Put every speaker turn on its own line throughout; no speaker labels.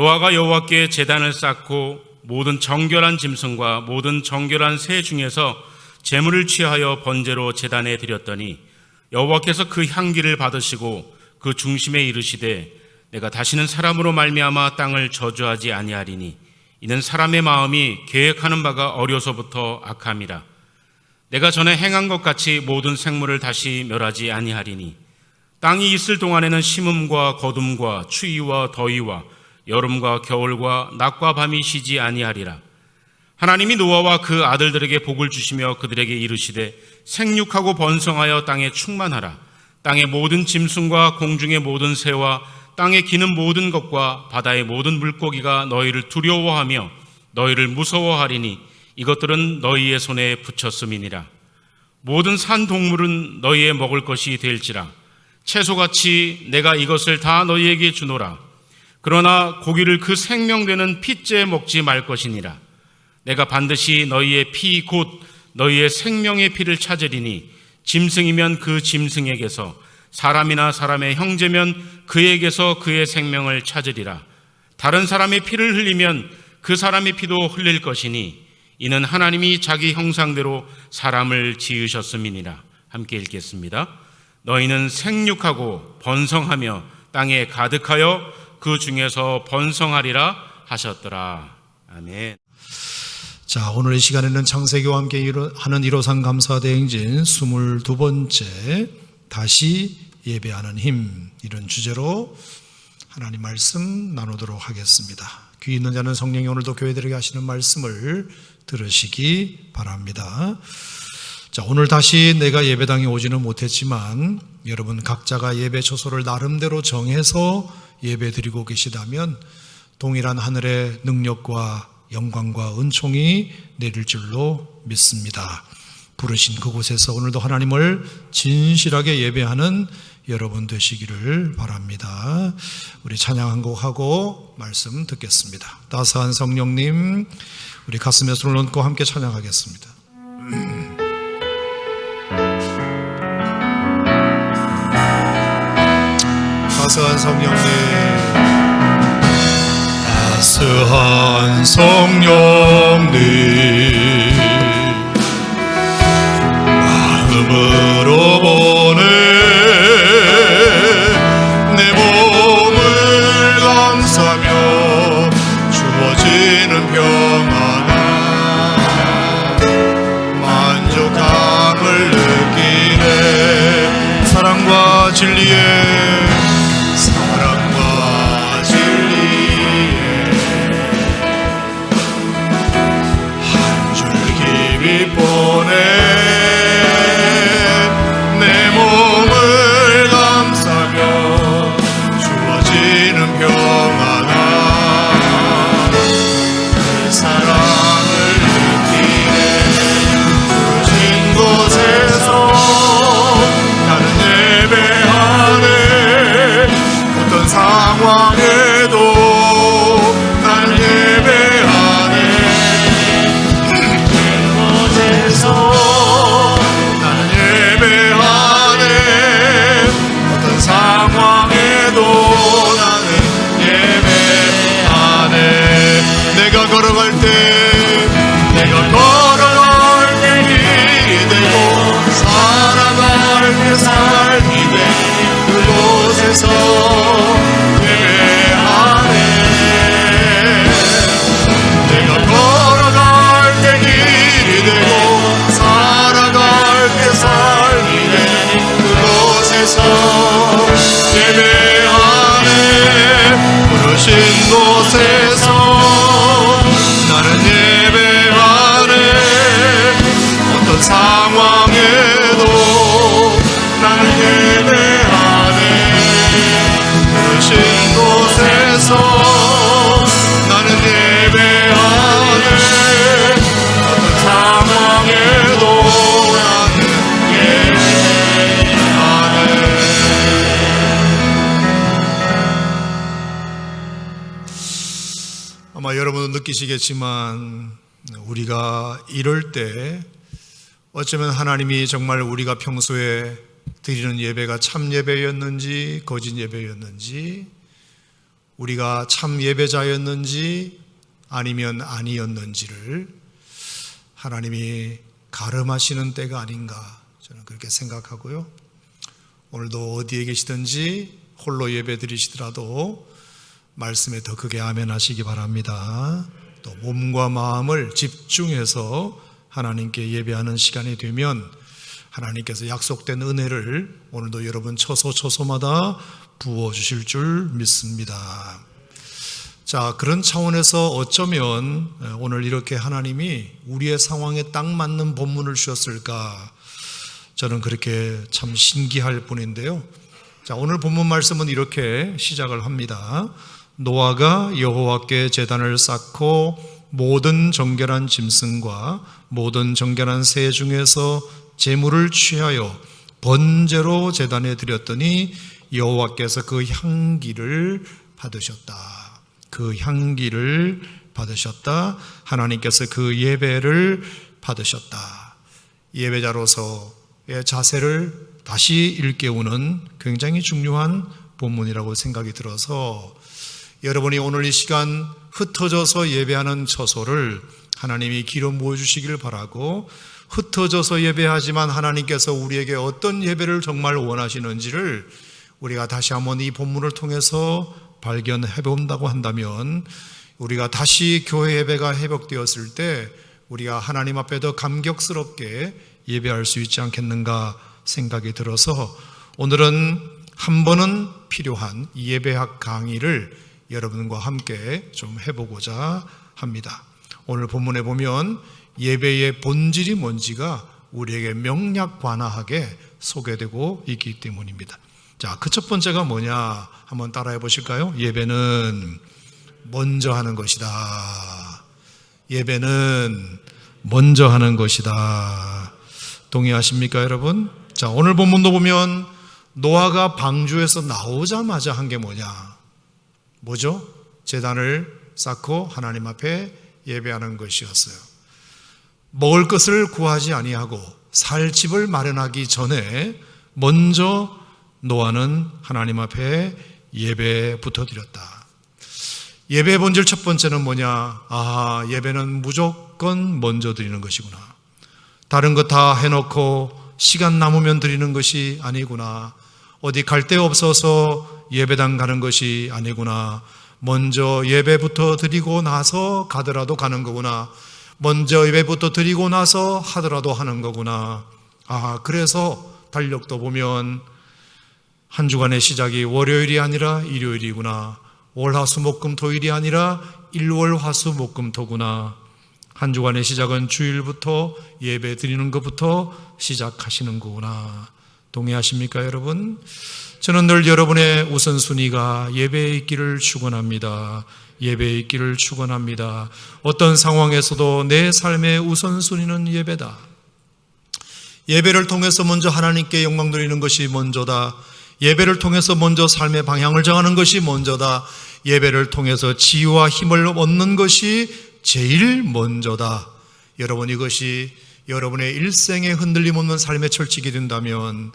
노아가 여호와께 제단을 쌓고 모든 정결한 짐승과 모든 정결한 새 중에서 제물을 취하여 번제로 제단에 드렸더니 여호와께서 그 향기를 받으시고 그 중심에 이르시되 내가 다시는 사람으로 말미암아 땅을 저주하지 아니하리니 이는 사람의 마음이 계획하는 바가 어려서부터 악함이라. 내가 전에 행한 것 같이 모든 생물을 다시 멸하지 아니하리니 땅이 있을 동안에는 심음과 거둠과 추위와 더위와 여름과 겨울과 낮과 밤이 쉬지 아니하리라. 하나님이 노아와 그 아들들에게 복을 주시며 그들에게 이르시되 생육하고 번성하여 땅에 충만하라. 땅의 모든 짐승과 공중의 모든 새와 땅에 기는 모든 것과 바다의 모든 물고기가 너희를 두려워하며 너희를 무서워하리니 이것들은 너희의 손에 붙였음이니라. 모든 산 동물은 너희의 먹을 것이 될지라. 채소같이 내가 이것을 다 너희에게 주노라. 그러나 고기를 그 생명되는 핏째 먹지 말 것이니라. 내가 반드시 너희의 피 곧 너희의 생명의 피를 찾으리니 짐승이면 그 짐승에게서 사람이나 사람의 형제면 그에게서 그의 생명을 찾으리라. 다른 사람의 피를 흘리면 그 사람의 피도 흘릴 것이니 이는 하나님이 자기 형상대로 사람을 지으셨음이니라. 함께 읽겠습니다. 너희는 생육하고 번성하며 땅에 가득하여 그 중에서 번성하리라 하셨더라. 아멘.
자, 오늘 이 시간에는 창세기와 함께 하는 1호상 감사대행진 22번째 다시 예배하는 힘, 이런 주제로 하나님 말씀 나누도록 하겠습니다. 귀 있는 자는 성령이 오늘도 교회들에게 하시는 말씀을 들으시기 바랍니다. 자, 오늘 다시 내가 예배당에 오지는 못했지만 여러분 각자가 예배 처소를 나름대로 정해서 예배 드리고 계시다면 동일한 하늘의 능력과 영광과 은총이 내릴 줄로 믿습니다. 부르신 그곳에서 오늘도 하나님을 진실하게 예배하는 여러분 되시기를 바랍니다. 우리 찬양 한 곡 하고 말씀 듣겠습니다. 따스한 성령님, 우리 가슴에 손을 얹고 함께 찬양하겠습니다. 따스한 성령님, 따스한 성령님, 마음으로 보내 내 몸을 감싸며 주어지는 평안함, 만족함을 느끼네. 사랑과 진리에 보내 내 몸을 감싸며 주어지는 평안함, 그 사랑을 느끼네. 부르신 곳에서 나는 예배하네. 어떤 상황에도 나는 예배하네. 나는 예배하네. 어떤 상황에도 나는 예배하네. 내가 걸어갈 때 길이 되고 살아갈 때 삶이 돼. 그곳에서 예배하네. 내가 걸어갈 때 길이 되고 살아갈 때 삶이 돼. 그곳에서 예배하네. 부르신 곳에서 나는 예배하네. 어떤 상황에도 나는 예배하네. 부르신 곳에서 나는 예배하네. 어떤 상황에도 나는 예배하네. 아마 여러분도 느끼시겠지만 우리가 이럴 때 어쩌면 하나님이 정말 우리가 평소에 드리는 예배가 참 예배였는지 거짓 예배였는지 우리가 참 예배자였는지 아니면 아니었는지를 하나님이 가름하시는 때가 아닌가 저는 그렇게 생각하고요. 오늘도 어디에 계시든지 홀로 예배 드리시더라도 말씀에 더 크게 아멘 하시기 바랍니다. 또 몸과 마음을 집중해서 하나님께 예배하는 시간이 되면 하나님께서 약속된 은혜를 오늘도 여러분 처소처소마다 부어주실 줄 믿습니다. 자, 그런 차원에서 어쩌면 오늘 이렇게 하나님이 우리의 상황에 딱 맞는 본문을 주셨을까 저는 그렇게 참 신기할 뿐인데요. 자, 오늘 본문 말씀은 이렇게 시작을 합니다. 노아가 여호와께 제단을 쌓고 모든 정결한 짐승과 모든 정결한 새 중에서 제물을 취하여 번제로 제단에 드렸더니 여호와께서 그 향기를 받으셨다. 그 향기를 받으셨다. 하나님께서 그 예배를 받으셨다. 예배자로서의 자세를 다시 일깨우는 굉장히 중요한 본문이라고 생각이 들어서 여러분이 오늘 이 시간 흩어져서 예배하는 처소를 하나님이 기름 부어주시길 바라고 흩어져서 예배하지만 하나님께서 우리에게 어떤 예배를 정말 원하시는지를 우리가 다시 한번 이 본문을 통해서 발견해 본다고 한다면 우리가 다시 교회 예배가 회복되었을 때 우리가 하나님 앞에 더 감격스럽게 예배할 수 있지 않겠는가 생각이 들어서 오늘은 한 번은 필요한 예배학 강의를 여러분과 함께 좀 해보고자 합니다. 오늘 본문에 보면 예배의 본질이 뭔지가 우리에게 명약관화하게 소개되고 있기 때문입니다. 자, 그 첫 번째가 뭐냐 한번 따라해 보실까요? 예배는 먼저 하는 것이다. 예배는 먼저 하는 것이다. 동의하십니까, 여러분? 자, 오늘 본문도 보면 노아가 방주에서 나오자마자 한 게 뭐죠? 제단을 쌓고 하나님 앞에 예배하는 것이었어요. 먹을 것을 구하지 아니하고 살 집을 마련하기 전에 먼저 노아는 하나님 앞에 예배부터 드렸다. 예배의 본질 첫 번째는 뭐냐? 예배는 무조건 먼저 드리는 것이구나. 다른 거 다 해놓고 시간 남으면 드리는 것이 아니구나. 어디 갈 데 없어서 예배당 가는 것이 아니구나. 먼저 예배부터 드리고 나서 가더라도 가는 거구나. 먼저 예배부터 드리고 나서 하더라도 하는 거구나. 그래서 달력도 보면 한 주간의 시작이 월요일이 아니라 일요일이구나. 월화수목금토일이 아니라 일월화수목금토구나. 한 주간의 시작은 주일부터 예배 드리는 것부터 시작하시는 거구나. 동의하십니까, 여러분? 저는 늘 여러분의 우선순위가 예배에 있기를 축원합니다. 예배에 있기를 축원합니다. 어떤 상황에서도 내 삶의 우선순위는 예배다. 예배를 통해서 먼저 하나님께 영광 드리는 것이 먼저다. 예배를 통해서 먼저 삶의 방향을 정하는 것이 먼저다. 예배를 통해서 지혜와 힘을 얻는 것이 제일 먼저다. 여러분, 이것이 여러분의 일생에 흔들림 없는 삶의 철칙이 된다면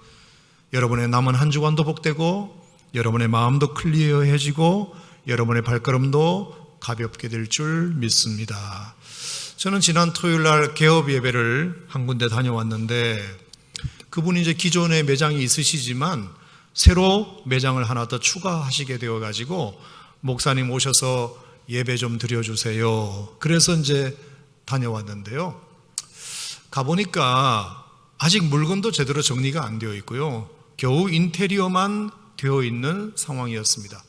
여러분의 남은 한 주간도 복되고 여러분의 마음도 클리어해지고 여러분의 발걸음도 가볍게 될 줄 믿습니다. 저는 지난 토요일 날 개업 예배를 한 군데 다녀왔는데 그분이 이제 기존에 매장이 있으시지만 새로 매장을 하나 더 추가하시게 되어가지고 목사님 오셔서 예배 좀 드려주세요. 그래서 이제 다녀왔는데요. 가보니까 아직 물건도 제대로 정리가 안 되어 있고요. 겨우 인테리어만 되어 있는 상황이었습니다.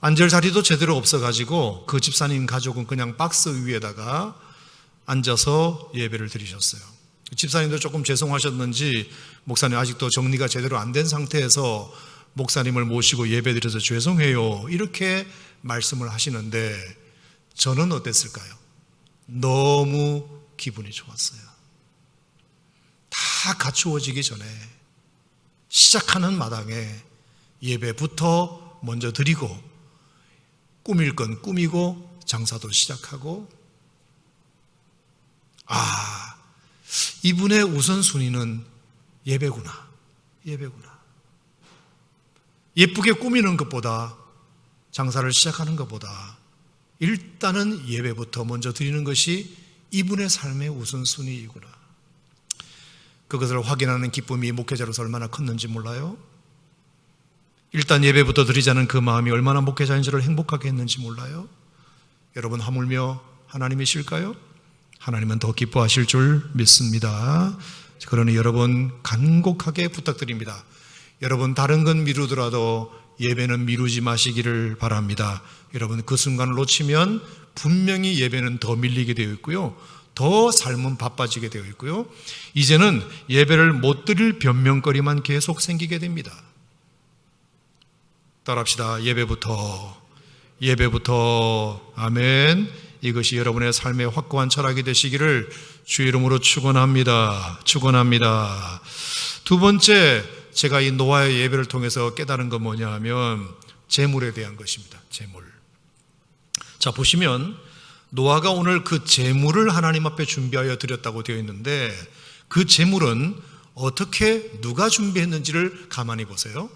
앉을 자리도 제대로 없어가지고 그 집사님 가족은 그냥 박스 위에다가 앉아서 예배를 드리셨어요. 집사님도 조금 죄송하셨는지 목사님 아직도 정리가 제대로 안 된 상태에서 목사님을 모시고 예배 드려서 죄송해요 이렇게 말씀을 하시는데 저는 어땠을까요? 너무 기분이 좋았어요. 다 갖추어지기 전에 시작하는 마당에 예배부터 먼저 드리고 꾸밀 건 꾸미고 장사도 시작하고 이분의 우선순위는 예배구나. 예쁘게 꾸미는 것보다 장사를 시작하는 것보다 일단은 예배부터 먼저 드리는 것이 이분의 삶의 우선순위이구나. 그것을 확인하는 기쁨이 목회자로서 얼마나 컸는지 몰라요. 일단 예배부터 드리자는 그 마음이 얼마나 목회자인지를 행복하게 했는지 몰라요. 여러분, 하물며 하나님이실까요? 하나님은 더 기뻐하실 줄 믿습니다. 그러니 여러분 간곡하게 부탁드립니다. 여러분 다른 건 미루더라도 예배는 미루지 마시기를 바랍니다. 여러분 그 순간을 놓치면 분명히 예배는 더 밀리게 되어 있고요, 더 삶은 바빠지게 되어 있고요, 이제는 예배를 못 드릴 변명거리만 계속 생기게 됩니다. 따라합시다. 예배부터. 아멘. 이것이 여러분의 삶의 확고한 철학이 되시기를 주 이름으로 축원합니다. 두 번째, 제가 이 노아의 예배를 통해서 깨달은 건 뭐냐 하면 재물에 대한 것입니다. 재물. 자, 보시면 노아가 오늘 그 재물을 하나님 앞에 준비하여 드렸다고 되어 있는데, 그 재물은 어떻게 누가 준비했는지를 가만히 보세요.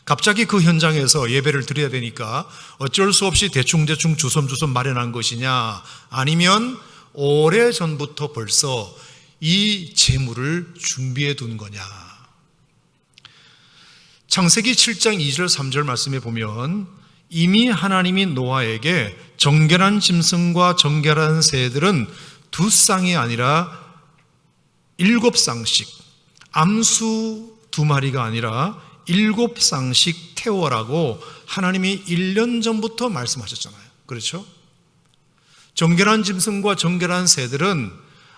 갑자기 그 현장에서 예배를 드려야 되니까 어쩔 수 없이 대충 주섬주섬 마련한 것이냐, 아니면 오래전부터 벌써 이 재물을 준비해 둔 거냐. 창세기 7장 2절 3절 말씀에 보면 이미 하나님이 노아에게 정결한 짐승과 정결한 새들은 2쌍이 아니라 7쌍씩, 암수 2마리가 아니라 7쌍씩 태워라고 하나님이 1년 전부터 말씀하셨잖아요. 그렇죠? 정결한 짐승과 정결한 새들은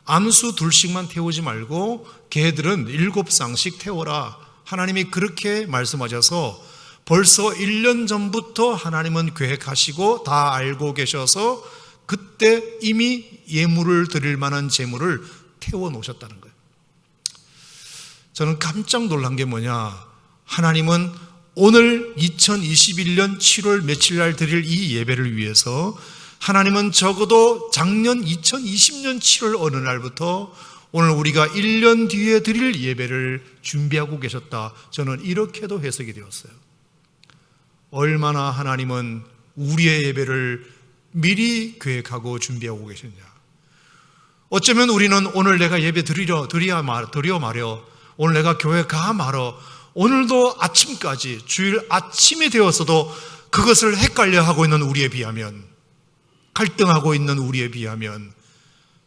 암수 2씩만 태우지 말고 개들은 7쌍씩 태워라. 하나님이 그렇게 말씀하셔서 벌써 1년 전부터 하나님은 계획하시고 다 알고 계셔서 그때 이미 예물을 드릴 만한 재물을 태워 놓으셨다는 거예요. 저는 깜짝 놀란 게 뭐냐, 하나님은 오늘 2021년 7월 며칠 날 드릴 이 예배를 위해서 하나님은 적어도 작년 2020년 7월 어느 날부터 오늘 우리가 1년 뒤에 드릴 예배를 준비하고 계셨다. 저는 이렇게도 해석이 되었어요. 얼마나 하나님은 우리의 예배를 미리 계획하고 준비하고 계셨냐. 어쩌면 우리는 오늘 내가 예배 드려 말여, 오늘 내가 교회 가 말어, 오늘도 아침까지, 주일 아침이 되었어도 그것을 헷갈려 하고 있는 우리에 비하면, 갈등하고 있는 우리에 비하면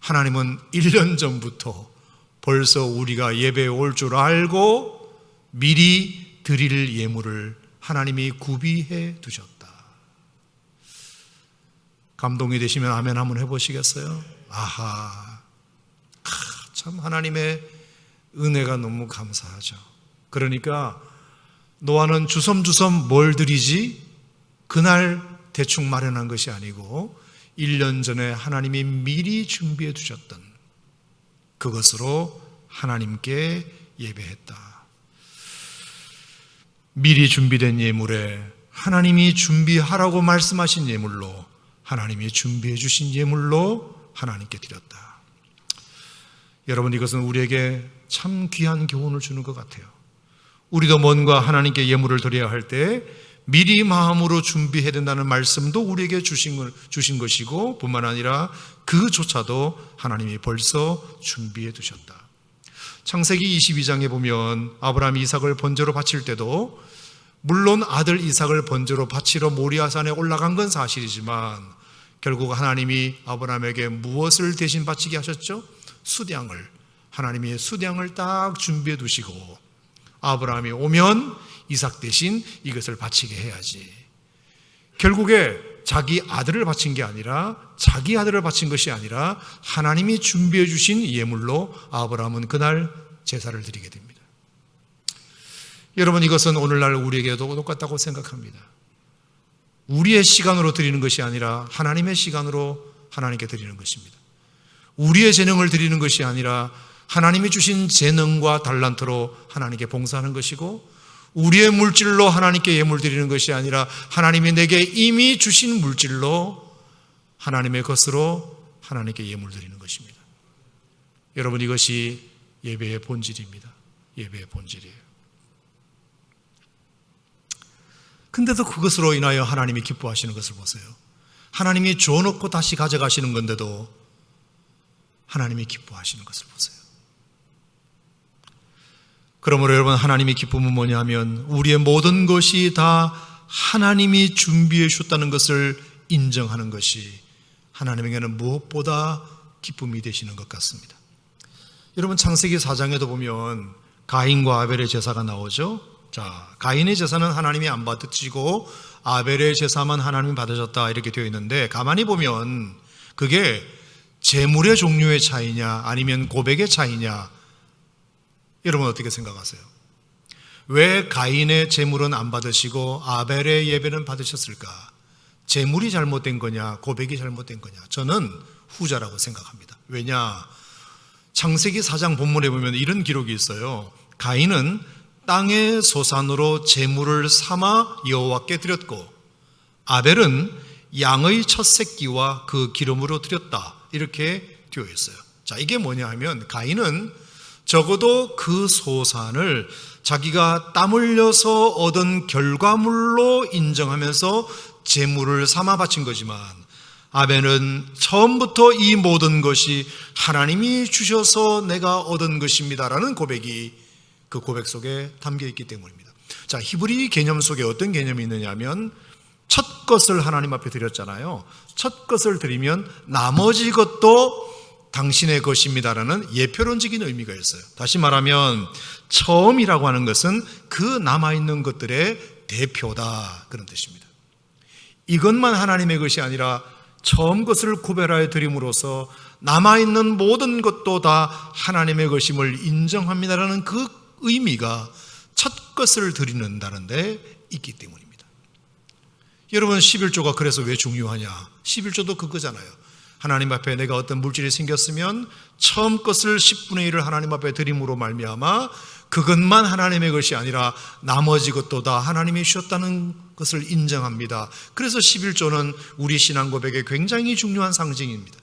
하나님은 1년 전부터 벌써 우리가 예배에 올 줄 알고 미리 드릴 예물을 하나님이 구비해 두셨다. 감동이 되시면 아멘 한번 해보시겠어요? 아하, 참 하나님의 은혜가 너무 감사하죠. 그러니까 노아는 주섬주섬 뭘 드리지? 그날 대충 마련한 것이 아니고 1년 전에 하나님이 미리 준비해 두셨던 그것으로 하나님께 예배했다. 미리 준비된 예물에 하나님이 준비하라고 말씀하신 예물로, 하나님이 준비해 주신 예물로 하나님께 드렸다. 여러분, 이것은 우리에게 참 귀한 교훈을 주는 것 같아요. 우리도 뭔가 하나님께 예물을 드려야 할 때 미리 마음으로 준비해야 된다는 말씀도 우리에게 주신 것이고, 뿐만 아니라 그조차도 하나님이 벌써 준비해 두셨다. 창세기 22장에 보면 아브라함이 이삭을 번제로 바칠 때도 물론 아들 이삭을 번제로 바치러 모리아산에 올라간 건 사실이지만 결국 하나님이 아브라함에게 무엇을 대신 바치게 하셨죠? 수량을, 하나님이 수량을 딱 준비해 두시고 아브라함이 오면 이삭 대신 이것을 바치게 해야지. 결국에 자기 아들을 바친 게 아니라, 자기 아들을 바친 것이 아니라 하나님이 준비해 주신 예물로 아브라함은 그날 제사를 드리게 됩니다. 여러분, 이것은 오늘날 우리에게도 똑같다고 생각합니다. 우리의 시간으로 드리는 것이 아니라 하나님의 시간으로 하나님께 드리는 것입니다. 우리의 재능을 드리는 것이 아니라 하나님이 주신 재능과 달란트로 하나님께 봉사하는 것이고, 우리의 물질로 하나님께 예물 드리는 것이 아니라 하나님이 내게 이미 주신 물질로 하나님의 것으로 하나님께 예물 드리는 것입니다. 여러분, 이것이 예배의 본질입니다. 예배의 본질이에요. 근데도 그것으로 인하여 하나님이 기뻐하시는 것을 보세요. 하나님이 줘놓고 다시 가져가시는 건데도 하나님이 기뻐하시는 것을 보세요. 그러므로 여러분, 하나님의 기쁨은 뭐냐 하면 우리의 모든 것이 다 하나님이 준비해 주셨다는 것을 인정하는 것이 하나님에게는 무엇보다 기쁨이 되시는 것 같습니다. 여러분, 창세기 4장에도 보면 가인과 아벨의 제사가 나오죠. 자, 가인의 제사는 하나님이 안 받으시고 아벨의 제사만 하나님이 받으셨다 이렇게 되어 있는데, 가만히 보면 그게 제물의 종류의 차이냐 아니면 고백의 차이냐, 여러분 어떻게 생각하세요? 왜 가인의 제물은 안 받으시고 아벨의 예배는 받으셨을까? 제물이 잘못된 거냐 고백이 잘못된 거냐? 저는 후자라고 생각합니다. 왜냐? 창세기 4장 본문에 보면 이런 기록이 있어요. 가인은 땅의 소산으로 제물을 삼아 여호와께 드렸고 아벨은 양의 첫 새끼와 그 기름으로 드렸다, 이렇게 되어 있어요. 자, 이게 뭐냐 하면 가인은 적어도 그 소산을 자기가 땀 흘려서 얻은 결과물로 인정하면서 제물을 삼아 바친 거지만, 아벨은 처음부터 이 모든 것이 하나님이 주셔서 내가 얻은 것입니다라는 고백이 그 고백 속에 담겨 있기 때문입니다. 자, 히브리 개념 속에 어떤 개념이 있느냐 하면 첫 것을 하나님 앞에 드렸잖아요. 첫 것을 드리면 나머지 것도 당신의 것입니다라는 예표론적인 의미가 있어요. 다시 말하면 처음이라고 하는 것은 그 남아있는 것들의 대표다, 그런 뜻입니다. 이것만 하나님의 것이 아니라 처음 것을 구별하여 드림으로써 남아있는 모든 것도 다 하나님의 것임을 인정합니다라는 그 의미가 첫 것을 드리는다는 데 있기 때문입니다. 여러분, 11조가 그래서 왜 중요하냐? 11조도 그거잖아요. 하나님 앞에 내가 어떤 물질이 생겼으면 처음 것을 10분의 1을 하나님 앞에 드림으로 말미암아 그것만 하나님의 것이 아니라 나머지 것도 다 하나님이 주셨다는 것을 인정합니다. 그래서 11조는 우리 신앙 고백에 굉장히 중요한 상징입니다.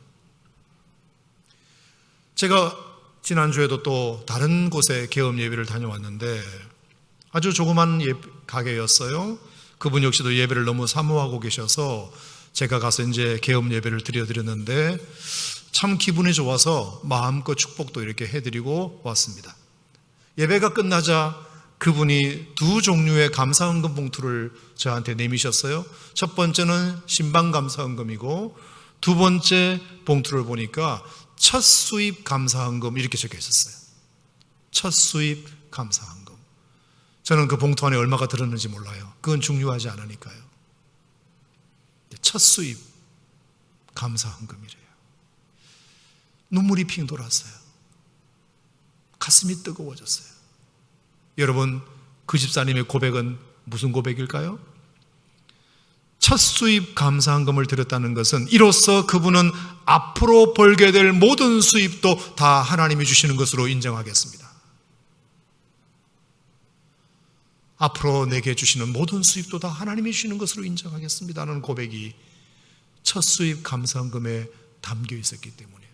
제가 지난주에도 또 다른 곳에 개업 예배를 다녀왔는데 아주 조그만 가게였어요. 그분 역시도 예배를 너무 사모하고 계셔서 제가 가서 이제 개업 예배를 드렸는데 참 기분이 좋아서 마음껏 축복도 이렇게 해드리고 왔습니다. 예배가 끝나자 그분이 두 종류의 감사헌금 봉투를 저한테 내미셨어요. 첫 번째는 신방 감사헌금이고 두 번째 봉투를 보니까 첫 수입 감사헌금 이렇게 적혀 있었어요. 첫 수입 감사헌금. 저는 그 봉투 안에 얼마가 들었는지 몰라요. 그건 중요하지 않으니까요. 첫 수입 감사헌금이래요. 눈물이 핑 돌았어요. 가슴이 뜨거워졌어요. 여러분, 그 집사님의 고백은 무슨 고백일까요? 첫 수입 감사헌금을 드렸다는 것은 이로써 그분은 앞으로 벌게 될 모든 수입도 다 하나님이 주시는 것으로 인정하겠습니다. 앞으로 내게 주시는 모든 수입도 다 하나님이 주시는 것으로 인정하겠습니다라는 고백이 첫 수입 감사헌금에 담겨 있었기 때문에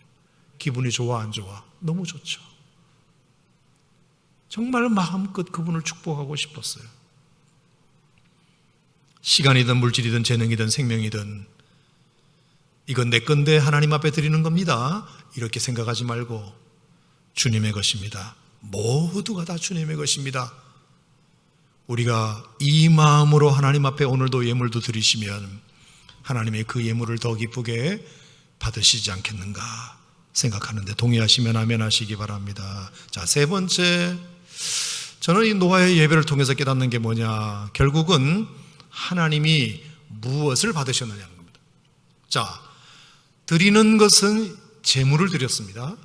기분이 좋아 안 좋아? 너무 좋죠. 정말 마음껏 그분을 축복하고 싶었어요. 시간이든 물질이든 재능이든 생명이든 이건 내 건데 하나님 앞에 드리는 겁니다, 이렇게 생각하지 말고 주님의 것입니다. 모두가 다 주님의 것입니다. 우리가 이 마음으로 하나님 앞에 오늘도 예물도 드리시면 하나님의 그 예물을 더 기쁘게 받으시지 않겠는가 생각하는데, 동의하시면 아멘 하시기 바랍니다. 자, 세 번째, 저는 이 노아의 예배를 통해서 깨닫는 게 뭐냐, 결국은 하나님이 무엇을 받으셨느냐는 겁니다. 자, 드리는 것은 제물을 드렸습니다.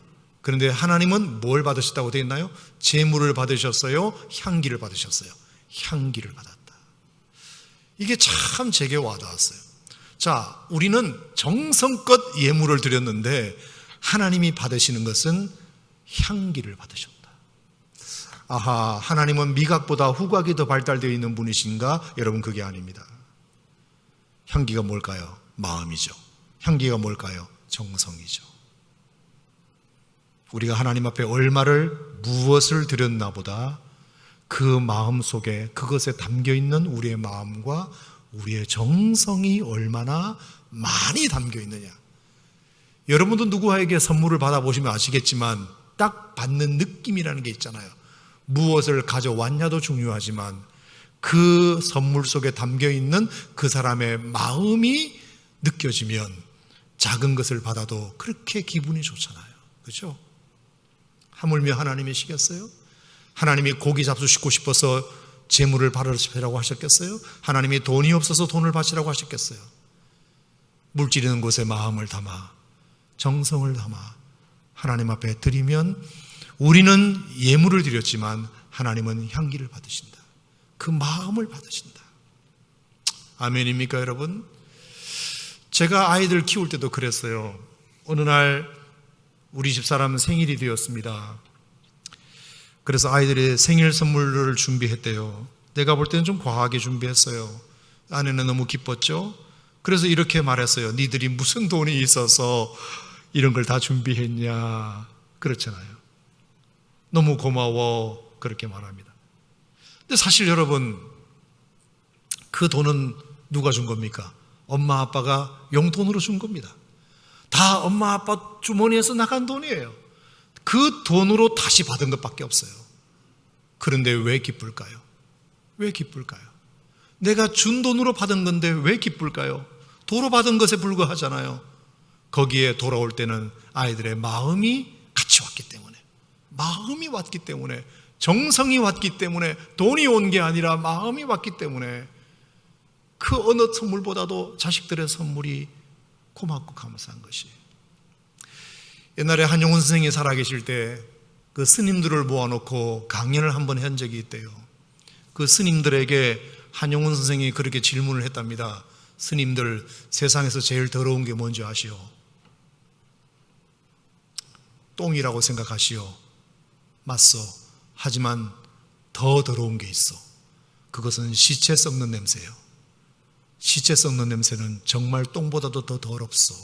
그런데 하나님은 뭘 받으셨다고 되어 있나요? 제물을 받으셨어요? 향기를 받으셨어요? 향기를 받았다. 이게 참 제게 와닿았어요. 자, 우리는 정성껏 예물을 드렸는데 하나님이 받으시는 것은 향기를 받으셨다. 아하, 하나님은 미각보다 후각이 더 발달되어 있는 분이신가? 여러분, 그게 아닙니다. 향기가 뭘까요? 마음이죠. 향기가 뭘까요? 정성이죠. 우리가 하나님 앞에 얼마를 무엇을 드렸나 보다 그 마음 속에 그것에 담겨 있는 우리의 마음과 우리의 정성이 얼마나 많이 담겨 있느냐. 여러분도 누구에게 선물을 받아보시면 아시겠지만 딱 받는 느낌이라는 게 있잖아요. 무엇을 가져왔냐도 중요하지만 그 선물 속에 담겨 있는 그 사람의 마음이 느껴지면 작은 것을 받아도 그렇게 기분이 좋잖아요. 그렇죠? 하물며 하나님이시겠어요? 하나님이 고기 잡수시고 싶어서 재물을 바르시라고 하셨겠어요? 하나님이 돈이 없어서 돈을 바치라고 하셨겠어요? 물질이는 곳에 마음을 담아 정성을 담아 하나님 앞에 드리면 우리는 예물을 드렸지만 하나님은 향기를 받으신다. 그 마음을 받으신다. 아멘입니까, 여러분? 제가 아이들 키울 때도 그랬어요. 어느 날 우리 집사람 생일이 되었습니다. 그래서 아이들이 생일 선물을 준비했대요. 내가 볼 때는 좀 과하게 준비했어요. 아내는 너무 기뻤죠. 그래서 이렇게 말했어요. 니들이 무슨 돈이 있어서 이런 걸 다 준비했냐. 그렇잖아요. 너무 고마워. 그렇게 말합니다. 근데 사실 여러분, 그 돈은 누가 준 겁니까? 엄마 아빠가 용돈으로 준 겁니다. 다 엄마 아빠 주머니에서 나간 돈이에요. 그 돈으로 다시 받은 것밖에 없어요. 그런데 왜 기쁠까요? 왜 기쁠까요? 내가 준 돈으로 받은 건데 왜 기쁠까요? 도로 받은 것에 불과하잖아요. 거기에 돌아올 때는 아이들의 마음이 같이 왔기 때문에, 마음이 왔기 때문에, 정성이 왔기 때문에, 돈이 온 게 아니라 마음이 왔기 때문에 그 어느 선물보다도 자식들의 선물이 고맙고 감사한 것이. 옛날에 한용운 선생이 살아계실 때 그 스님들을 모아놓고 강연을 한번 한 적이 있대요. 그 스님들에게 한용운 선생이 그렇게 질문을 했답니다. 스님들, 세상에서 제일 더러운 게 뭔지 아시오? 똥이라고 생각하시오. 맞소. 하지만 더 더러운 게 있어. 그것은 시체 썩는 냄새예요. 시체 썩는 냄새는 정말 똥보다도 더 더럽소.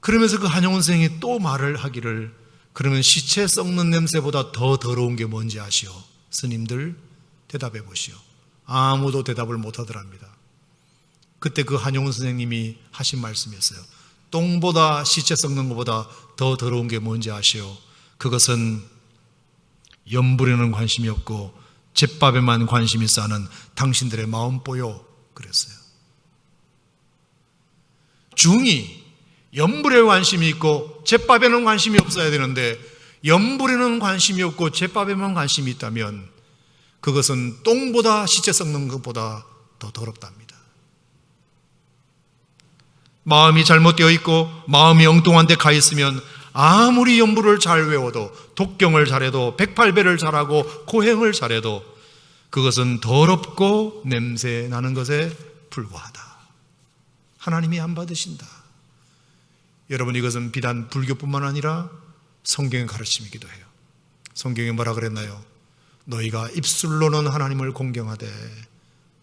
그러면서 그 한용운 선생이 또 말을 하기를, 그러면 시체 썩는 냄새보다 더 더러운 게 뭔지 아시오? 스님들 대답해 보시오. 아무도 대답을 못 하더랍니다. 그때 그 한용운 선생님이 하신 말씀이었어요. 똥보다 시체 썩는 것보다 더 더러운 게 뭔지 아시오? 그것은 염불에는 관심이 없고 잿밥에만 관심이 있어 하는 당신들의 마음보요. 그랬어요. 중이 염불에 관심이 있고 잿밥에는 관심이 없어야 되는데 염불에는 관심이 없고 잿밥에만 관심이 있다면 그것은 똥보다 시체 썩는 것보다 더 더럽답니다. 마음이 잘못되어 있고 마음이 엉뚱한 데 가 있으면 아무리 염불을 잘 외워도, 독경을 잘해도, 108배를 잘하고 고행을 잘해도 그것은 더럽고 냄새 나는 것에 불과하다. 하나님이 안 받으신다. 여러분, 이것은 비단 불교뿐만 아니라 성경의 가르침이기도 해요. 성경에 뭐라 그랬나요? 너희가 입술로는 하나님을 공경하되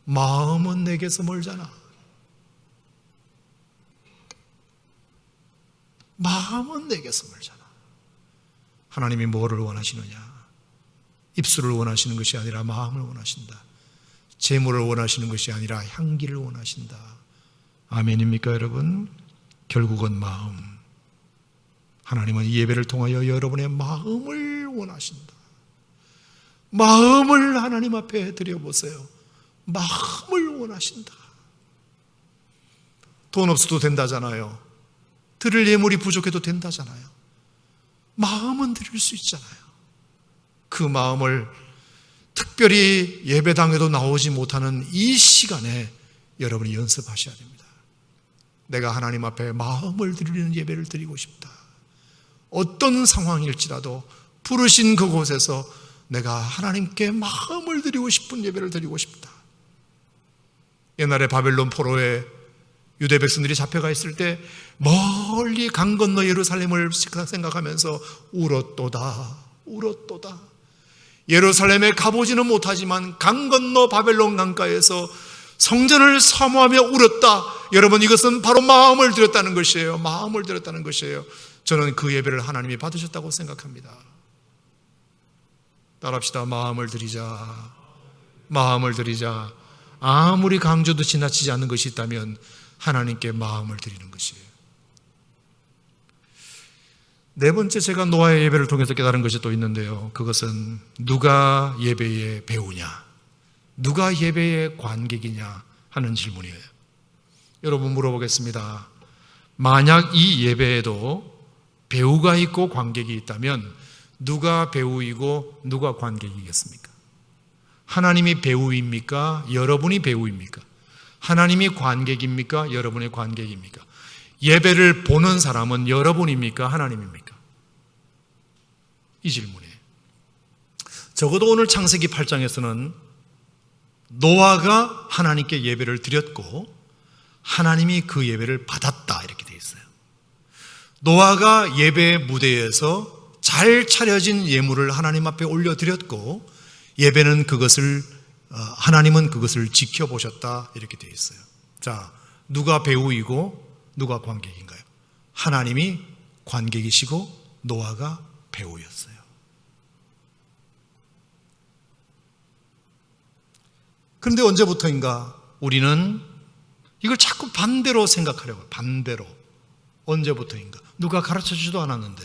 마음은 내게서 멀잖아. 마음은 내게서 멀잖아. 하나님이 뭐를 원하시느냐? 입술을 원하시는 것이 아니라 마음을 원하신다. 재물을 원하시는 것이 아니라 향기를 원하신다. 아멘입니까, 여러분? 결국은 마음. 하나님은 이 예배를 통하여 여러분의 마음을 원하신다. 마음을 하나님 앞에 드려보세요. 마음을 원하신다. 돈 없어도 된다잖아요. 드릴 예물이 부족해도 된다잖아요. 마음은 드릴 수 있잖아요. 그 마음을 특별히 예배당에도 나오지 못하는 이 시간에 여러분이 연습하셔야 됩니다. 내가 하나님 앞에 마음을 드리는 예배를 드리고 싶다. 어떤 상황일지라도 부르신 그곳에서 내가 하나님께 마음을 드리고 싶은 예배를 드리고 싶다. 옛날에 바벨론 포로에 유대 백성들이 잡혀가 있을 때 멀리 강 건너 예루살렘을 생각하면서 울었도다, 울었도다. 예루살렘에 가보지는 못하지만 강 건너 바벨론 강가에서 성전을 사모하며 울었다. 여러분, 이것은 바로 마음을 드렸다는 것이에요. 마음을 드렸다는 것이에요. 저는 그 예배를 하나님이 받으셨다고 생각합니다. 따라합시다. 마음을 드리자. 마음을 드리자. 아무리 강조도 지나치지 않는 것이 있다면 하나님께 마음을 드리는 것이에요. 네 번째, 제가 노아의 예배를 통해서 깨달은 것이 또 있는데요. 그것은 누가 예배의 배우냐, 누가 예배의 관객이냐 하는 질문이에요. 여러분 물어보겠습니다. 만약 이 예배에도 배우가 있고 관객이 있다면 누가 배우이고 누가 관객이겠습니까? 하나님이 배우입니까? 여러분이 배우입니까? 하나님이 관객입니까? 여러분이 관객입니까? 예배를 보는 사람은 여러분입니까? 하나님입니까? 이 질문이에요. 적어도 오늘 창세기 8장에서는 노아가 하나님께 예배를 드렸고 하나님이 그 예배를 받았다 이렇게 되어 있어요. 노아가 예배의 무대에서 잘 차려진 예물을 하나님 앞에 올려드렸고 예배는 그것을 하나님은 그것을 지켜보셨다 이렇게 되어 있어요. 자, 누가 배우이고 누가 관객인가요? 하나님이 관객이시고 노아가 배우였어요. 그런데 언제부터인가 우리는 이걸 자꾸 반대로 생각하려고 해요. 반대로. 언제부터인가? 누가 가르쳐주지도 않았는데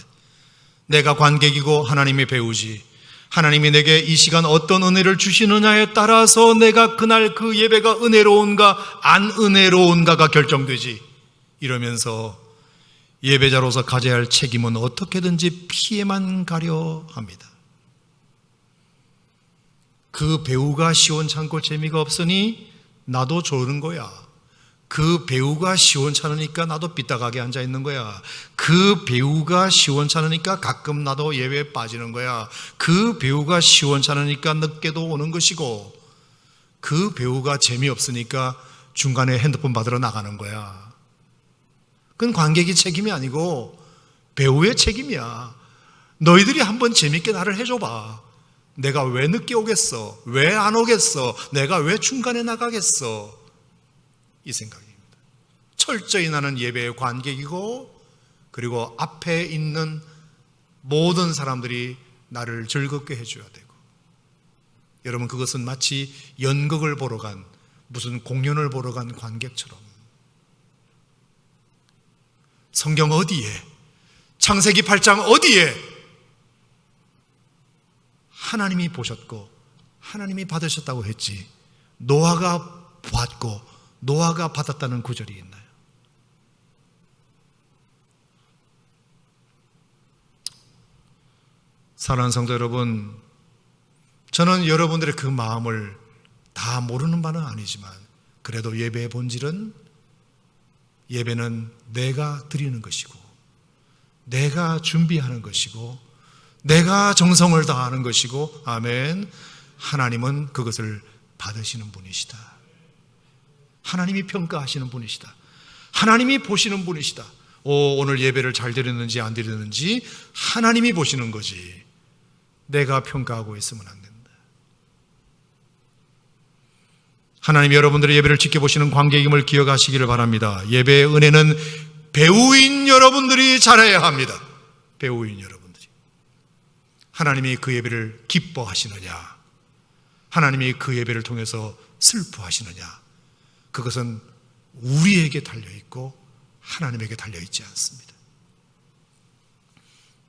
내가 관객이고 하나님이 배우지, 하나님이 내게 이 시간 어떤 은혜를 주시느냐에 따라서 내가 그날 그 예배가 은혜로운가 안 은혜로운가가 결정되지, 이러면서 예배자로서 가져야 할 책임은 어떻게든지 피해만 가려 합니다. 그 배우가 시원찮고 재미가 없으니 나도 조는 거야. 그 배우가 시원찮으니까 나도 삐딱하게 앉아있는 거야. 그 배우가 시원찮으니까 가끔 나도 예배에 빠지는 거야. 그 배우가 시원찮으니까 늦게도 오는 것이고, 그 배우가 재미없으니까 중간에 핸드폰 받으러 나가는 거야. 그건 관객이 책임이 아니고 배우의 책임이야. 너희들이 한번 재밌게 나를 해줘봐. 내가 왜 늦게 오겠어? 왜 안 오겠어? 내가 왜 중간에 나가겠어? 이 생각입니다. 철저히 나는 예배의 관객이고, 그리고 앞에 있는 모든 사람들이 나를 즐겁게 해줘야 되고, 여러분 그것은 마치 연극을 보러 간, 무슨 공연을 보러 간 관객처럼. 성경 어디에? 창세기 8장 어디에? 하나님이 보셨고 하나님이 받으셨다고 했지, 노아가 봤고 노아가 받았다는 구절이 있나요? 사랑하는 성도 여러분, 저는 여러분들의 그 마음을 다 모르는 바는 아니지만 그래도 예배의 본질은, 예배는 내가 드리는 것이고 내가 준비하는 것이고 내가 정성을 다하는 것이고, 아멘, 하나님은 그것을 받으시는 분이시다. 하나님이 평가하시는 분이시다. 하나님이 보시는 분이시다. 오늘 예배를 잘 드렸는지 안 드렸는지 하나님이 보시는 거지, 내가 평가하고 있으면 안 된다. 하나님이 여러분들의 예배를 지켜보시는 관객임을 기억하시기를 바랍니다. 예배의 은혜는 배우인 여러분들이 잘해야 합니다. 배우인 여러분들이. 하나님이 그 예배를 기뻐하시느냐, 하나님이 그 예배를 통해서 슬퍼하시느냐, 그것은 우리에게 달려있고 하나님에게 달려있지 않습니다.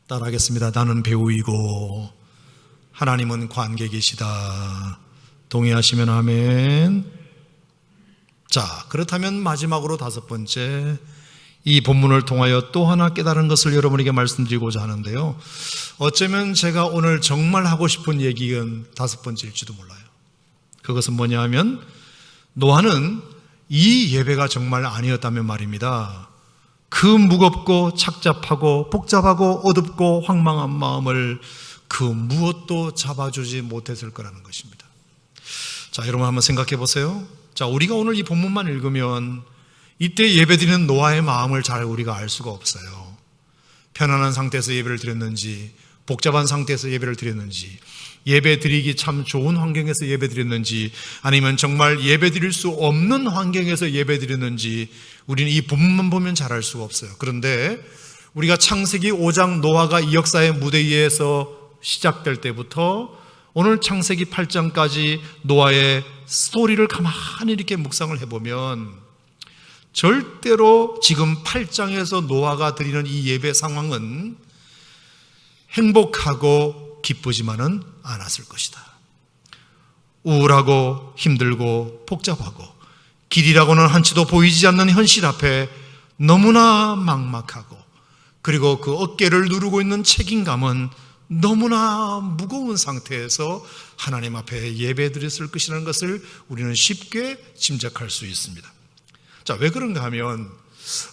따라하겠습니다. 나는 배우이고 하나님은 관객이시다. 동의하시면 아멘. 자, 그렇다면 마지막으로 다섯 번째, 이 본문을 통하여 또 하나 깨달은 것을 여러분에게 말씀드리고자 하는데요, 어쩌면 제가 오늘 정말 하고 싶은 얘기는 다섯 번째일지도 몰라요. 그것은 뭐냐 하면, 노아는 이 예배가 정말 아니었다면 말입니다, 그 무겁고 착잡하고 복잡하고 어둡고 황망한 마음을 그 무엇도 잡아주지 못했을 거라는 것입니다. 자, 여러분 한번 생각해 보세요. 자, 우리가 오늘 이 본문만 읽으면 이때 예배드리는 노아의 마음을 잘 우리가 알 수가 없어요. 편안한 상태에서 예배를 드렸는지, 복잡한 상태에서 예배를 드렸는지, 예배 드리기 참 좋은 환경에서 예배 드렸는지, 아니면 정말 예배 드릴 수 없는 환경에서 예배 드렸는지 우리는 이 본문만 보면 잘 알 수가 없어요. 그런데 우리가 창세기 5장 노아가 이 역사의 무대 위에서 시작될 때부터 오늘 창세기 8장까지 노아의 스토리를 가만히 이렇게 묵상을 해보면 절대로 지금 8장에서 노아가 드리는 이 예배 상황은 행복하고 기쁘지만은 않았을 것이다. 우울하고 힘들고 복잡하고 길이라고는 한치도 보이지 않는 현실 앞에 너무나 막막하고, 그리고 그 어깨를 누르고 있는 책임감은 너무나 무거운 상태에서 하나님 앞에 예배드렸을 것이라는 것을 우리는 쉽게 짐작할 수 있습니다. 자, 왜 그런가 하면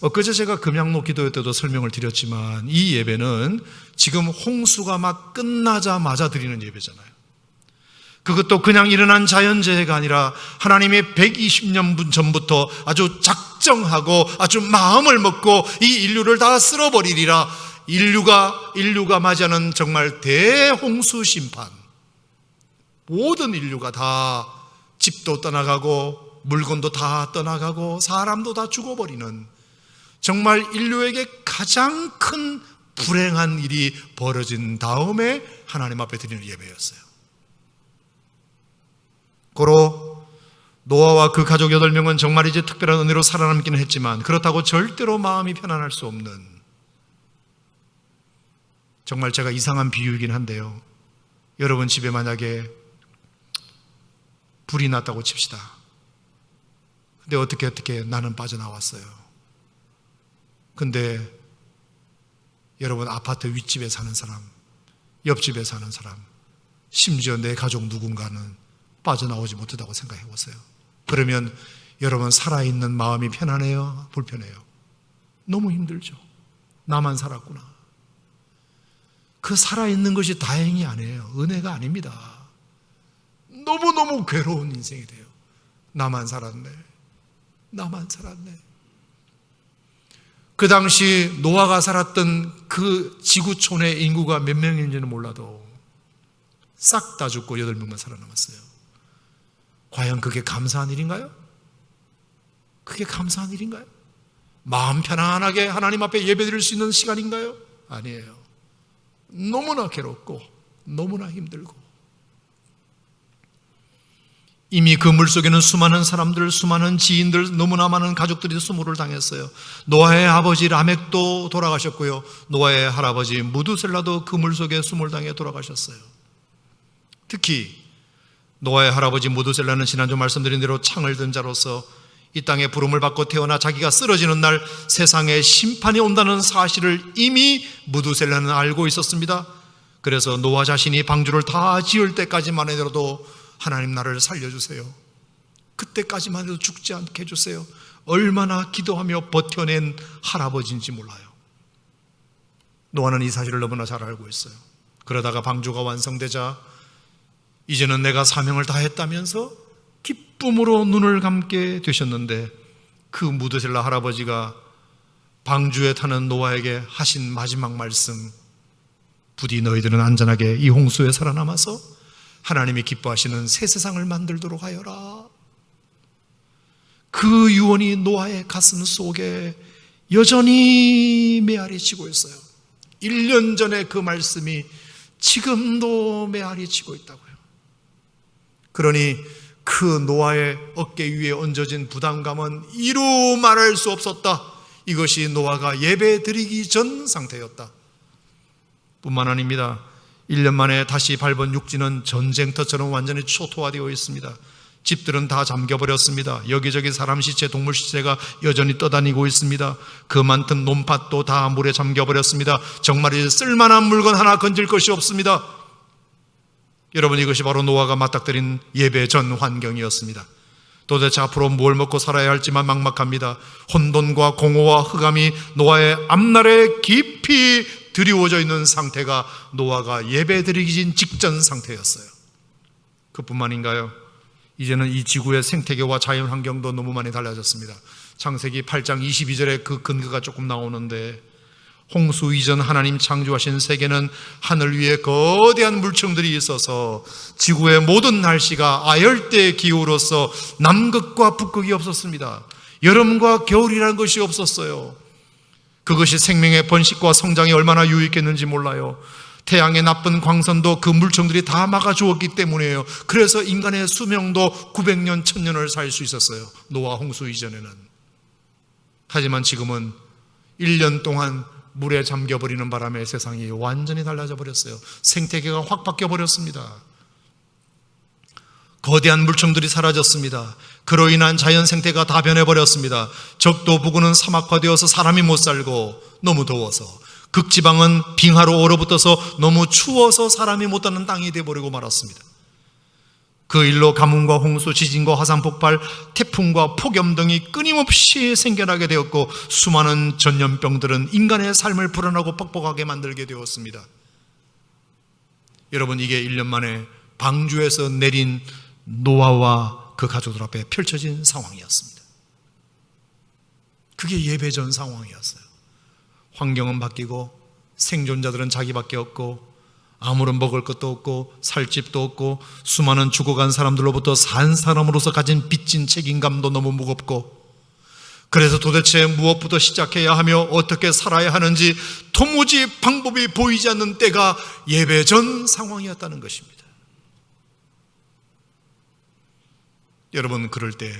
엊그제 제가 금양로 기도회 때도 설명을 드렸지만 이 예배는 지금 홍수가 막 끝나자마자 드리는 예배잖아요. 그것도 그냥 일어난 자연재해가 아니라 하나님의 120년 전부터 아주 작정하고 아주 마음을 먹고 이 인류를 다 쓸어버리리라, 인류가 맞이하는 정말 대홍수 심판, 모든 인류가 다 집도 떠나가고 물건도 다 떠나가고 사람도 다 죽어버리는 정말 인류에게 가장 큰 불행한 일이 벌어진 다음에 하나님 앞에 드리는 예배였어요. 고로 노아와 그 가족 8명은 정말 이제 특별한 은혜로 살아남기는 했지만 그렇다고 절대로 마음이 편안할 수 없는, 정말 제가 이상한 비유이긴 한데요, 여러분 집에 만약에 불이 났다고 칩시다. 근데 어떻게 나는 빠져나왔어요. 근데 여러분 아파트 윗집에 사는 사람, 옆집에 사는 사람, 심지어 내 가족 누군가는 빠져나오지 못하다고 생각해 보세요. 그러면 여러분 살아있는 마음이 편안해요? 불편해요? 너무 힘들죠. 나만 살았구나. 그 살아있는 것이 다행이 아니에요. 은혜가 아닙니다. 너무너무 괴로운 인생이 돼요. 나만 살았네. 그 당시 노아가 살았던 그 지구촌의 인구가 몇 명인지는 몰라도 싹 다 죽고 8명만 살아남았어요. 과연 그게 감사한 일인가요? 그게 감사한 일인가요? 마음 편안하게 하나님 앞에 예배드릴 수 있는 시간인가요? 아니에요. 너무나 괴롭고 너무나 힘들고, 이미 그 물속에는 수많은 사람들, 수많은 지인들, 너무나 많은 가족들이 수모를 당했어요. 노아의 아버지 라멕도 돌아가셨고요, 노아의 할아버지 무두셀라도 그 물속에 수모를 당해 돌아가셨어요. 특히 노아의 할아버지 무두셀라는 지난주 말씀드린 대로 창을 든 자로서 이 땅에 부름을 받고 태어나 자기가 쓰러지는 날 세상에 심판이 온다는 사실을 이미 무두셀라는 알고 있었습니다. 그래서 노아 자신이 방주를 다 지을 때까지만 해도 하나님 나를 살려주세요, 그때까지만 해도 죽지 않게 해주세요, 얼마나 기도하며 버텨낸 할아버지인지 몰라요. 노아는 이 사실을 너무나 잘 알고 있어요. 그러다가 방주가 완성되자 이제는 내가 사명을 다했다면서 기쁨으로 눈을 감게 되셨는데, 그 무드셀라 할아버지가 방주에 타는 노아에게 하신 마지막 말씀, 부디 너희들은 안전하게 이 홍수에 살아남아서 하나님이 기뻐하시는 새 세상을 만들도록 하여라. 그 유언이 노아의 가슴 속에 여전히 메아리 치고 있어요. 1년 전에 그 말씀이 지금도 메아리 치고 있다고요. 그러니 그 노아의 어깨 위에 얹어진 부담감은 이루 말할 수 없었다. 이것이 노아가 예배 드리기 전 상태였다. 뿐만 아닙니다. 1년 만에 다시 밟은 육지는 전쟁터처럼 완전히 초토화되어 있습니다. 집들은 다 잠겨버렸습니다. 여기저기 사람 시체, 동물 시체가 여전히 떠다니고 있습니다. 그 많던 논밭도 다 물에 잠겨버렸습니다. 정말 이제 쓸만한 물건 하나 건질 것이 없습니다. 여러분, 이것이 바로 노아가 맞닥뜨린 예배 전 환경이었습니다. 도대체 앞으로 뭘 먹고 살아야 할지만 막막합니다. 혼돈과 공허와 흑암이 노아의 앞날에 깊이 드리워져 있는 상태가 노아가 예배 드리기 직전 상태였어요. 그뿐만인가요? 이제는 이 지구의 생태계와 자연 환경도 너무 많이 달라졌습니다. 창세기 8장 22절에 그 근거가 조금 나오는데, 홍수 이전 하나님 창조하신 세계는 하늘 위에 거대한 물청들이 있어서 지구의 모든 날씨가 아열대 기후로서 남극과 북극이 없었습니다. 여름과 겨울이라는 것이 없었어요. 그것이 생명의 번식과 성장이 얼마나 유익했는지 몰라요. 태양의 나쁜 광선도 그 물청들이 다 막아주었기 때문이에요. 그래서 인간의 수명도 900년, 1000년을 살 수 있었어요. 노아 홍수 이전에는. 하지만 지금은 1년 동안 물에 잠겨버리는 바람에 세상이 완전히 달라져 버렸어요. 생태계가 확 바뀌어버렸습니다. 거대한 물청들이 사라졌습니다. 그로 인한 자연 생태가 다 변해버렸습니다. 적도 부근은 사막화되어서 사람이 못 살고 너무 더워서, 극지방은 빙하로 얼어붙어서 너무 추워서 사람이 못 사는 땅이 되어버리고 말았습니다. 그 일로 가뭄과 홍수, 지진과 화산폭발, 태풍과 폭염 등이 끊임없이 생겨나게 되었고, 수많은 전염병들은 인간의 삶을 불안하고 뻑뻑하게 만들게 되었습니다. 여러분, 이게 1년 만에 방주에서 내린 노아와 그 가족들 앞에 펼쳐진 상황이었습니다. 그게 예배 전 상황이었어요. 환경은 바뀌고 생존자들은 자기밖에 없고 아무런 먹을 것도 없고 살 집도 없고 수많은 죽어간 사람들로부터 산 사람으로서 가진 빚진 책임감도 너무 무겁고, 그래서 도대체 무엇부터 시작해야 하며 어떻게 살아야 하는지 도무지 방법이 보이지 않는 때가 예배 전 상황이었다는 것입니다. 여러분, 그럴 때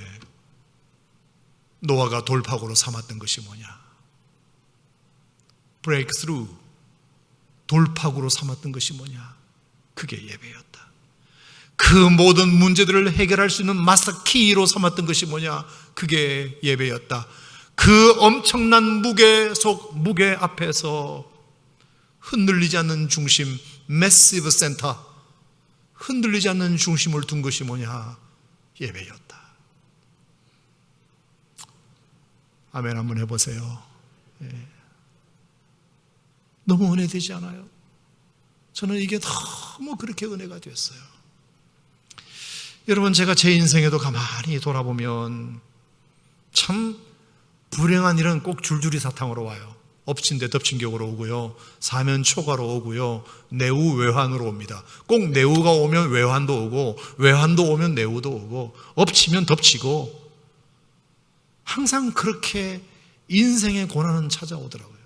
노아가 돌파구로 삼았던 것이 뭐냐? 브레이크스루, 돌파구로 삼았던 것이 뭐냐? 그게 예배였다. 그 모든 문제들을 해결할 수 있는 마스터키로 삼았던 것이 뭐냐? 그게 예배였다. 그 엄청난 무게 앞에서 흔들리지 않는 중심, 매시브 센터, 흔들리지 않는 중심을 둔 것이 뭐냐? 예배였다. 아멘 한번 해보세요. 예. 너무 은혜되지 않아요? 저는 이게 너무 그렇게 은혜가 됐어요. 여러분, 제가 제 인생에도 가만히 돌아보면 참 불행한 일은 꼭 줄줄이 사탕으로 와요. 엎친 데 덮친 격으로 오고요, 사면 초과로 오고요, 내우 외환으로 옵니다. 꼭 내우가 오면 외환도 오고, 외환도 오면 내우도 오고, 엎치면 덮치고, 항상 그렇게 인생의 고난은 찾아오더라고요.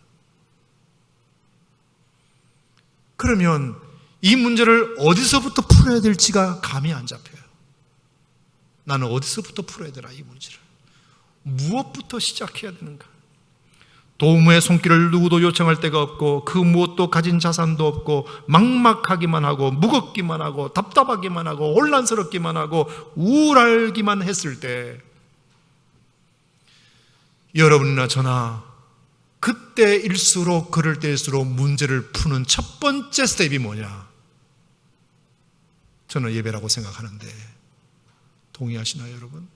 그러면 이 문제를 어디서부터 풀어야 될지가 감이 안 잡혀요. 나는 어디서부터 풀어야 되나, 이 문제를. 무엇부터 시작해야 되는가? 도움의 손길을 누구도 요청할 데가 없고, 그 무엇도 가진 자산도 없고, 막막하기만 하고, 무겁기만 하고, 답답하기만 하고, 혼란스럽기만 하고, 우울하기만 했을 때, 여러분이나 저나 그때일수록, 그럴 때일수록 문제를 푸는 첫 번째 스텝이 뭐냐? 저는 예배라고 생각하는데, 동의하시나요, 여러분?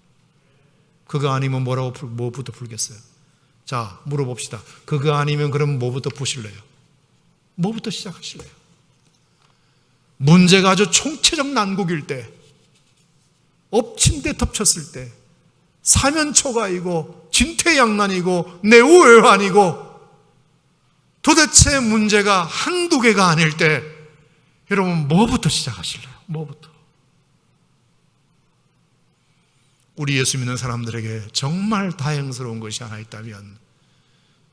그거 아니면 뭐부터 풀겠어요? 자, 물어봅시다. 그거 아니면 그럼 뭐부터 푸실래요? 뭐부터 시작하실래요? 문제가 아주 총체적 난국일 때, 엎친 데 덮쳤을 때, 사면초가이고 진퇴양난이고 내우외환이고, 도대체 문제가 한두 개가 아닐 때, 여러분 뭐부터 시작하실래요? 뭐부터? 우리 예수 믿는 사람들에게 정말 다행스러운 것이 하나 있다면,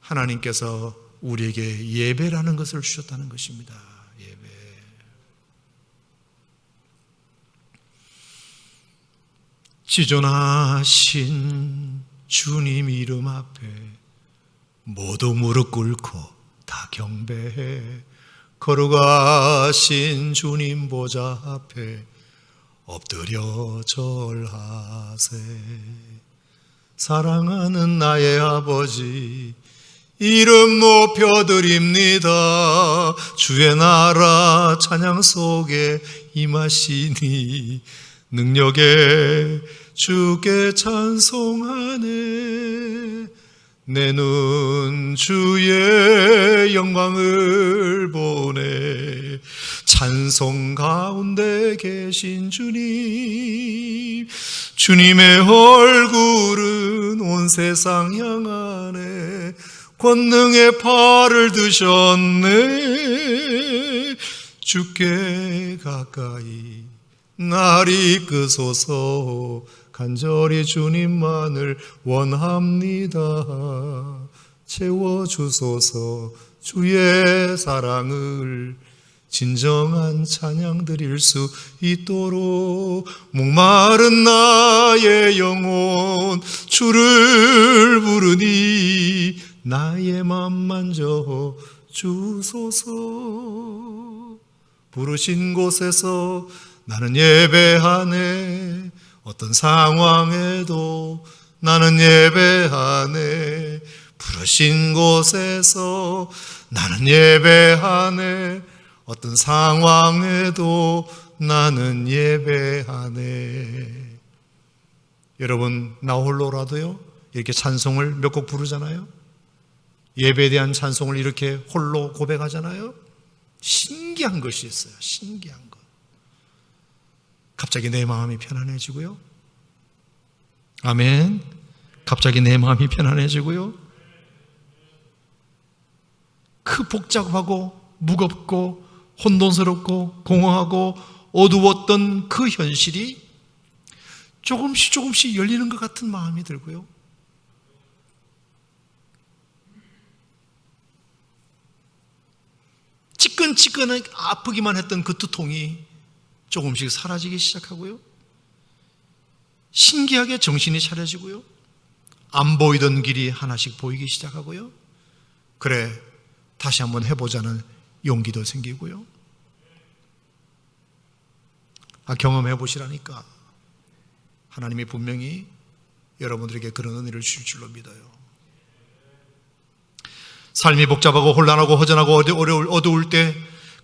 하나님께서 우리에게 예배라는 것을 주셨다는 것입니다. 예배. 지존하신 주님 이름 앞에 모두 무릎 꿇고 다 경배해. 걸어가신 주님 보좌 앞에 엎드려 절하세. 사랑하는 나의 아버지, 이름 높여드립니다. 주의 나라 찬양 속에 임하시니 능력에 주께 찬송하네. 내 눈 주의 영광을 보네. 찬송 가운데 계신 주님, 주님의 얼굴은 온 세상 향하네. 권능의 팔을 드셨네. 주께 가까이 날 이끄소서. 간절히 주님만을 원합니다. 채워주소서. 주의 사랑을 진정한 찬양 드릴 수 있도록 목마른 나의 영혼 주를 부르니 나의 맘 만져 주소서. 부르신 곳에서 나는 예배하네. 어떤 상황에도 나는 예배하네. 부르신 곳에서 나는 예배하네. 어떤 상황에도 나는 예배하네. 여러분, 나 홀로라도요 이렇게 찬송을 몇 곡 부르잖아요. 예배에 대한 찬송을 이렇게 홀로 고백하잖아요. 신기한 것이 있어요. 신기한 것. 갑자기 내 마음이 편안해지고요. 아멘. 갑자기 내 마음이 편안해지고요. 그 복잡하고 무겁고 혼돈스럽고 공허하고 어두웠던 그 현실이 조금씩 열리는 것 같은 마음이 들고요. 찌끈찌끈하게 아프기만 했던 그 두통이 조금씩 사라지기 시작하고요. 신기하게 정신이 차려지고요. 안 보이던 길이 하나씩 보이기 시작하고요. 그래, 다시 한번 해보자는 용기도 생기고요. 경험해 보시라니까. 하나님이 분명히 여러분들에게 그런 은혜를 주실 줄로 믿어요. 삶이 복잡하고 혼란하고 허전하고 어두울 때,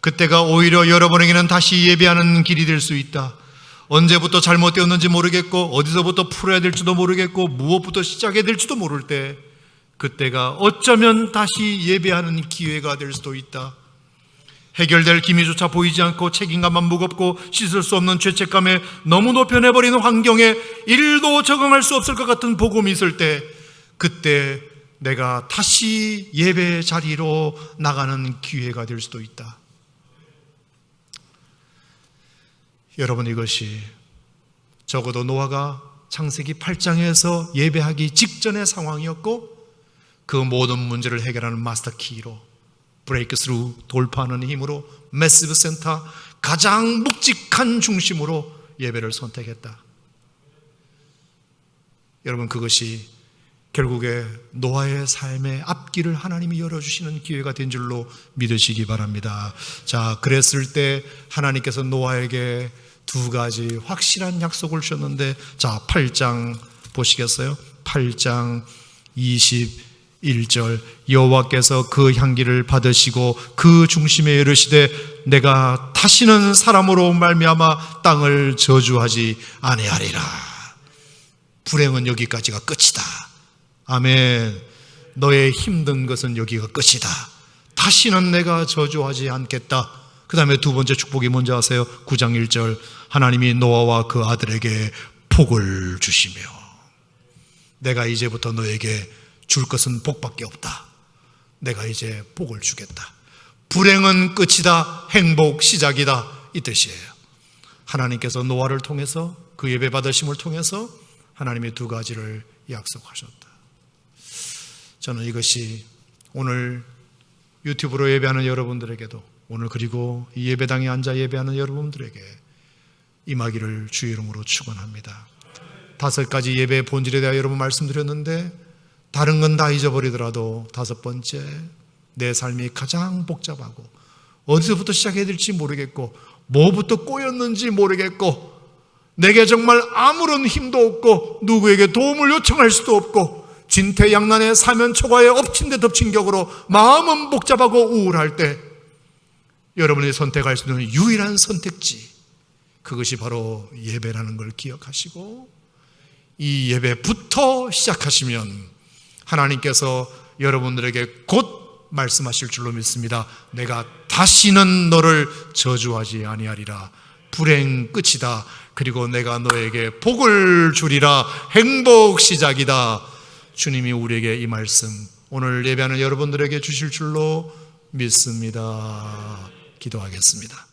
그때가 오히려 여러분에게는 다시 예배하는 길이 될 수 있다. 언제부터 잘못되었는지 모르겠고 어디서부터 풀어야 될지도 모르겠고 무엇부터 시작해야 될지도 모를 때, 그때가 어쩌면 다시 예배하는 기회가 될 수도 있다. 해결될 기미조차 보이지 않고 책임감만 무겁고 씻을 수 없는 죄책감에 너무 높여내버리는 환경에 일도 적응할 수 없을 것 같은 복음이 있을 때, 그때 내가 다시 예배 자리로 나가는 기회가 될 수도 있다. 여러분, 이것이 적어도 노아가 창세기 8장에서 예배하기 직전의 상황이었고, 그 모든 문제를 해결하는 마스터 키로 브레이크스루, 돌파하는 힘으로 매시브 센터, 가장 묵직한 중심으로 예배를 선택했다. 여러분, 그것이 결국에 노아의 삶의 앞길을 하나님이 열어주시는 기회가 된 줄로 믿으시기 바랍니다. 자, 그랬을 때 하나님께서 노아에게 두 가지 확실한 약속을 주셨는데, 자, 8장 보시겠어요? 8장 21절, 여호와께서 그 향기를 받으시고 그 중심에 이르시되 내가 다시는 사람으로 말미암아 땅을 저주하지 아니하리라. 불행은 여기까지가 끝이다. 아멘. 너의 힘든 것은 여기가 끝이다. 다시는 내가 저주하지 않겠다. 그 다음에 두 번째 축복이 뭔지 아세요? 9장 1절, 하나님이 노아와 그 아들에게 복을 주시며, 내가 이제부터 너에게 줄 것은 복밖에 없다. 내가 이제 복을 주겠다. 불행은 끝이다. 행복 시작이다. 이 뜻이에요. 하나님께서 노아를 통해서, 그 예배 받으심을 통해서 하나님의 두 가지를 약속하셨다. 저는 이것이 오늘 유튜브로 예배하는 여러분들에게도, 오늘 그리고 이 예배당에 앉아 예배하는 여러분들에게 임하기를 주의 이름으로 축원합니다. 5가지 예배의 본질에 대하여 여러분 말씀드렸는데, 다른 건 다 잊어버리더라도 5번째, 내 삶이 가장 복잡하고 어디서부터 시작해야 될지 모르겠고 뭐부터 꼬였는지 모르겠고 내게 정말 아무런 힘도 없고 누구에게 도움을 요청할 수도 없고 진퇴양난의 사면초가에 엎친 데 덮친 격으로 마음은 복잡하고 우울할 때, 여러분이 선택할 수 있는 유일한 선택지, 그것이 바로 예배라는 걸 기억하시고 이 예배부터 시작하시면 하나님께서 여러분들에게 곧 말씀하실 줄로 믿습니다. 내가 다시는 너를 저주하지 아니하리라. 불행 끝이다. 그리고 내가 너에게 복을 주리라. 행복 시작이다. 주님이 우리에게 이 말씀 오늘 예배하는 여러분들에게 주실 줄로 믿습니다. 기도하겠습니다.